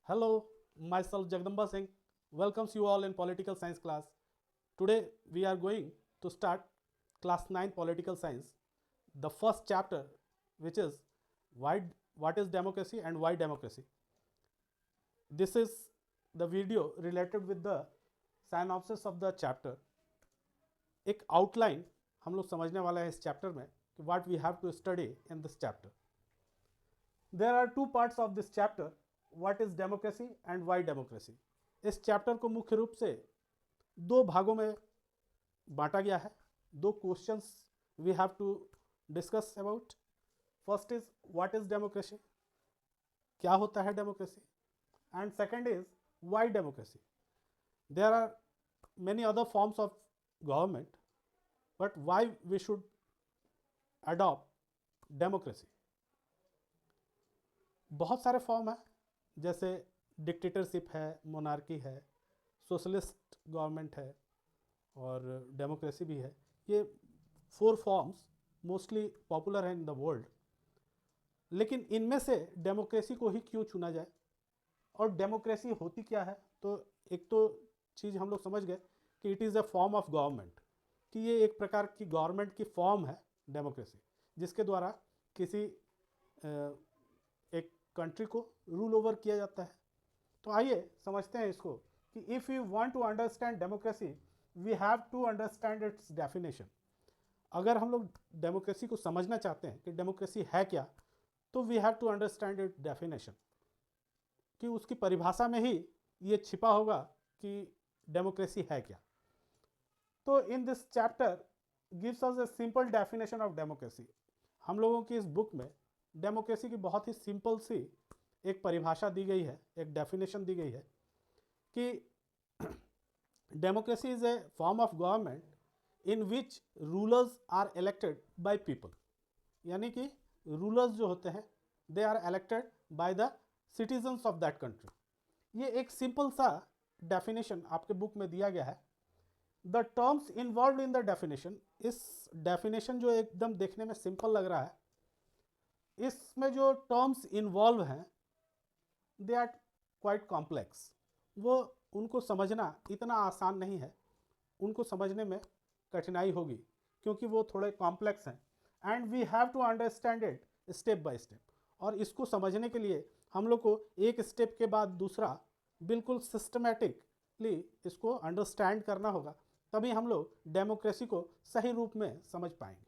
Hello, myself Jagdamba Singh welcomes you all in political science class. Today we are going to start class 9 political science, the first chapter, which is why what is democracy and why democracy. This is the video related with the synopsis of the chapter. एक outline हम लोग समझने वाला है इस chapter में कि what we have to study in this chapter. There are two parts of this chapter, what is democracy and why democracy. इस चैप्टर को मुख्य रूप से दो भागों में बांटा गया है. दो questions we have to discuss about. First is what is democracy, क्या होता है democracy, and second is why democracy. There are many other forms of government, but why we should adopt democracy. बहुत सारे फॉर्म हैं, जैसे dictatorship है, monarchy है, socialist government है और डेमोक्रेसी भी है. ये 4 फॉर्म्स मोस्टली पॉपुलर हैं इन द वर्ल्ड. लेकिन इनमें से डेमोक्रेसी को ही क्यों चुना जाए और डेमोक्रेसी होती क्या है. तो एक तो चीज़ हम लोग समझ गए कि it is a form of government, कि ये एक प्रकार की गवर्नमेंट की फॉर्म है डेमोक्रेसी, जिसके द्वारा किसी एक कंट्री को रूल ओवर किया जाता है. तो आइए समझते हैं इसको कि if you want to understand democracy we have to understand its definition. अगर हम लोग डेमोक्रेसी को समझना चाहते हैं कि डेमोक्रेसी है क्या, तो we have to understand it definition, कि उसकी परिभाषा में ही ये छिपा होगा कि डेमोक्रेसी है क्या. तो इन this chapter gives us a simple definition of democracy. हम लोगों की इस बुक में डेमोक्रेसी की बहुत ही सिंपल सी एक परिभाषा दी गई है, एक डेफिनेशन दी गई है कि democracy is a form of government in which rulers are elected by people. यानी कि रूलर्स जो होते हैं they are elected by the citizens of that country. ये एक सिंपल सा डेफिनेशन आपके बुक में दिया गया है. The terms involve in the definition, इस डेफिनेशन जो एकदम देखने में सिंपल लग रहा है, इसमें जो टर्म्स इन्वॉल्व हैं दे आर क्वाइट कॉम्प्लेक्स. वो उनको समझना इतना आसान नहीं है, उनको समझने में कठिनाई होगी क्योंकि वो थोड़े कॉम्प्लेक्स हैं. And we have to understand it step by step. और इसको समझने के लिए हम लोग को एक स्टेप के बाद दूसरा बिल्कुल सिस्टमेटिकली इसको अंडरस्टैंड करना होगा, तभी हम लोग डेमोक्रेसी को सही रूप में समझ पाएंगे.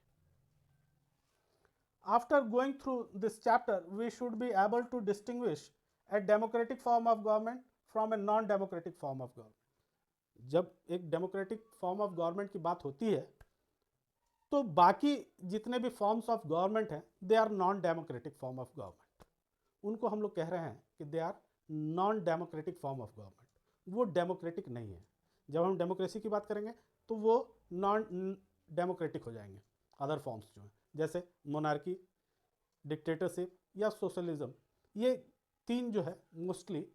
After going through this chapter we should be able to distinguish a democratic form of government from a non democratic form of government. जब एक डेमोक्रेटिक फॉर्म ऑफ गवर्नमेंट की बात होती है तो बाकी जितने भी फॉर्म्स ऑफ गवर्नमेंट हैं they are non democratic form of government. उनको हम लोग कह रहे हैं कि they are non democratic form of government. वो डेमोक्रेटिक नहीं है. जब हम डेमोक्रेसी की बात करेंगे तो वो नॉन डेमोक्रेटिक हो जाएंगे अदर फॉर्म्स जो हैं, जैसे मोनार्की, डिक्टेटरशिप या सोशलिज्म. ये तीन जो है मोस्टली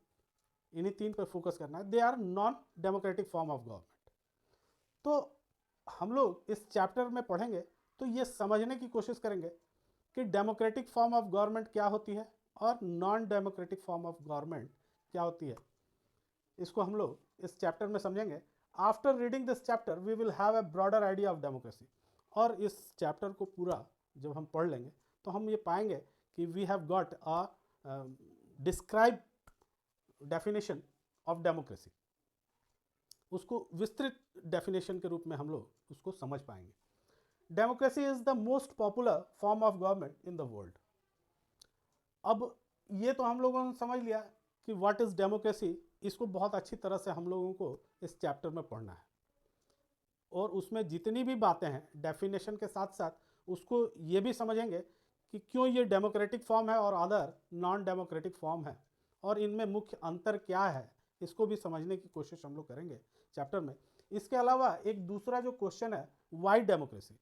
इन्हीं तीन पर फोकस करना है. They are non democratic form of government. तो हम लोग इस चैप्टर में पढ़ेंगे तो ये समझने की कोशिश करेंगे कि डेमोक्रेटिक फॉर्म ऑफ गवर्नमेंट क्या होती है और non democratic form of government क्या होती है. इसको हम लोग इस चैप्टर में समझेंगे. After reading this chapter we will have a broader idea of democracy. और इस चैप्टर को पूरा जब हम पढ़ लेंगे तो हम ये पाएंगे कि we have got a describe definition of democracy. उसको विस्तृत डेफिनेशन के रूप में हम लोग उसको समझ पाएंगे. Democracy is the most popular form of government in the world. अब ये तो हम लोगों ने समझ लिया कि व्हाट इज डेमोक्रेसी. इसको बहुत अच्छी तरह से हम लोगों को इस चैप्टर में पढ़ना है और उसमें जितनी भी बातें हैं डेफिनेशन के साथ साथ उसको ये भी समझेंगे कि क्यों ये डेमोक्रेटिक फॉर्म है और अदर नॉन डेमोक्रेटिक फॉर्म है और इनमें मुख्य अंतर क्या है. इसको भी समझने की कोशिश हम लोग करेंगे चैप्टर में. इसके अलावा एक दूसरा जो क्वेश्चन है वाई डेमोक्रेसी.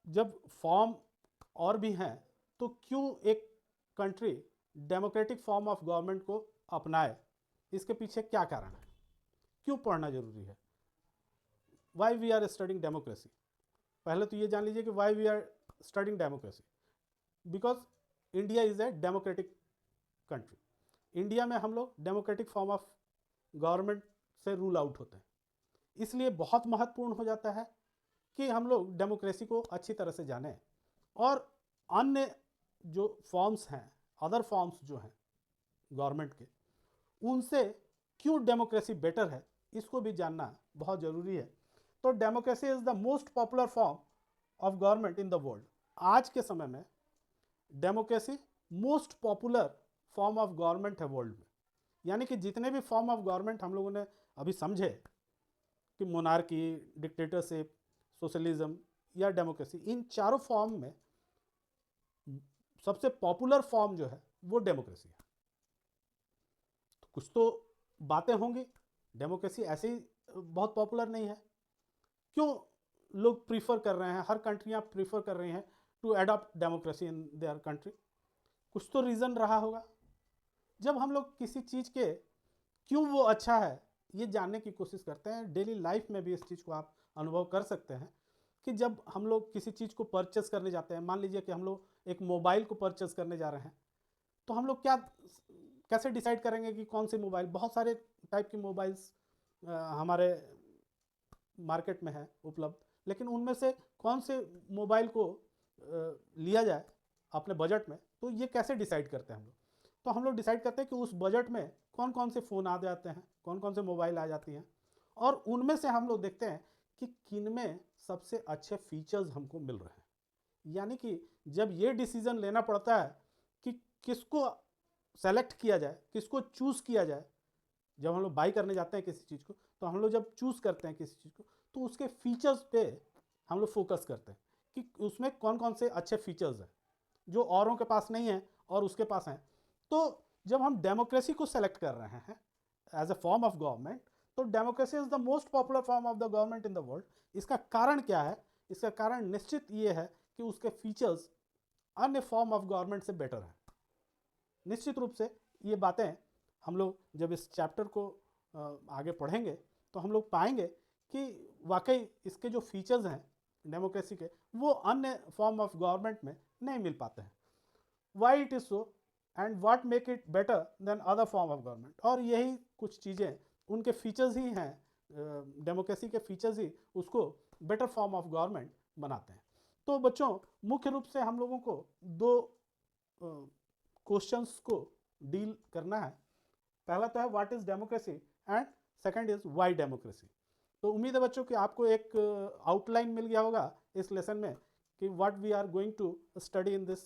जब फॉर्म और भी हैं तो क्यों एक country democratic form of government को अपनाए, इसके पीछे क्या कारण है, क्यों पढ़ना जरूरी है. Why we are studying democracy. पहले तो ये जान लीजिए कि why we are studying democracy. Because India is a democratic country. India में हम लोग डेमोक्रेटिक फॉर्म ऑफ गवर्नमेंट से रूल आउट होते हैं, इसलिए बहुत महत्वपूर्ण हो जाता है कि हम लोग डेमोक्रेसी को अच्छी तरह से जानें और अन्य जो फॉर्म्स हैं, अदर फॉर्म्स जो हैं गवर्नमेंट के, उनसे क्यों डेमोक्रेसी बेटर है इसको भी जानना बहुत ज़रूरी है। तो democracy is the most popular form of government in the world. आज के समय में democracy most popular form of government है वर्ल्ड में। यानी कि जितने भी फॉर्म ऑफ गवर्नमेंट हम लोगों ने अभी समझे कि मोनार्की, डिक्टेटरशिप, सोशलिज्म या डेमोक्रेसी, इन चारों फॉर्म में सबसे पॉपुलर फॉर्म जो है वो डेमोक्रेसी है। तो कुछ तो बातें होंगी, डेमोक्रेसी ऐसे ही बहुत पॉपुलर नहीं है, क्यों लोग प्रीफर कर रहे हैं, हर कंट्रियां प्रीफर कर रही हैं to adopt democracy in their country? कुछ तो रीज़न रहा होगा। जब हम लोग किसी चीज़ के क्यों वो अच्छा है ये जानने की कोशिश करते हैं, डेली लाइफ में भी इस चीज़ को आप अनुभव कर सकते हैं कि जब हम लोग किसी चीज़ को परचेस करने जाते हैं, मान लीजिए कि हम लोग एक मोबाइल को परचेस करने जा रहे हैं, तो हम लोग कैसे डिसाइड करेंगे कि कौन सी मोबाइल? बहुत सारे टाइप की मोबाइल्स हमारे मार्केट में है उपलब्ध, लेकिन उनमें से कौन से मोबाइल को लिया जाए अपने बजट में, तो ये कैसे डिसाइड करते हैं हम लोग? तो हम लोग डिसाइड करते हैं कि उस बजट में कौन कौन से फ़ोन आ जाते हैं, कौन कौन से मोबाइल आ जाती हैं, और उनमें से हम लोग देखते हैं कि किन में सबसे अच्छे फीचर्स हमको मिल रहे हैं। यानी कि जब ये डिसीज़न लेना पड़ता है कि किसको सेलेक्ट किया जाए, किसको चूज़ किया जाए, जब हम लोग बाई करने जाते हैं किसी चीज़ को, तो हम लोग जब चूज़ करते हैं किसी चीज़ को, तो उसके फीचर्स पे हम लोग फोकस करते हैं कि उसमें कौन कौन से अच्छे फीचर्स हैं जो औरों के पास नहीं हैं और उसके पास हैं। तो जब हम डेमोक्रेसी को सेलेक्ट कर रहे हैं as a form of government, तो democracy is the most popular form of the government in the world. इसका कारण क्या है? इसका कारण निश्चित ये है कि उसके फीचर्स अन्य फॉर्म ऑफ गवर्नमेंट से बेटर हैं। निश्चित रूप से ये बातें हम लोग जब इस चैप्टर को आगे पढ़ेंगे तो हम लोग पाएंगे कि वाकई इसके जो फीचर्स हैं डेमोक्रेसी के, वो अन्य फॉर्म ऑफ गवर्नमेंट में नहीं मिल पाते हैं। Why it is so and what make it better than other form of government. और यही कुछ चीज़ें, उनके फीचर्स ही हैं, डेमोक्रेसी के फीचर्स ही उसको बेटर फॉर्म ऑफ गवर्नमेंट बनाते हैं। तो बच्चों, मुख्य रूप से हम लोगों को दो क्वेश्चंस को डील करना है। पहला तो है what is democracy and second is why democracy. तो उम्मीद है बच्चों कि आपको एक आउटलाइन मिल गया होगा इस लेसन में कि what we are going to study in this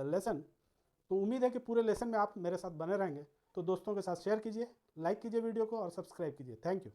lesson. तो उम्मीद है कि पूरे लेसन में आप मेरे साथ बने रहेंगे। तो दोस्तों के साथ शेयर कीजिए, लाइक कीजिए वीडियो को और सब्सक्राइब कीजिए। Thank you.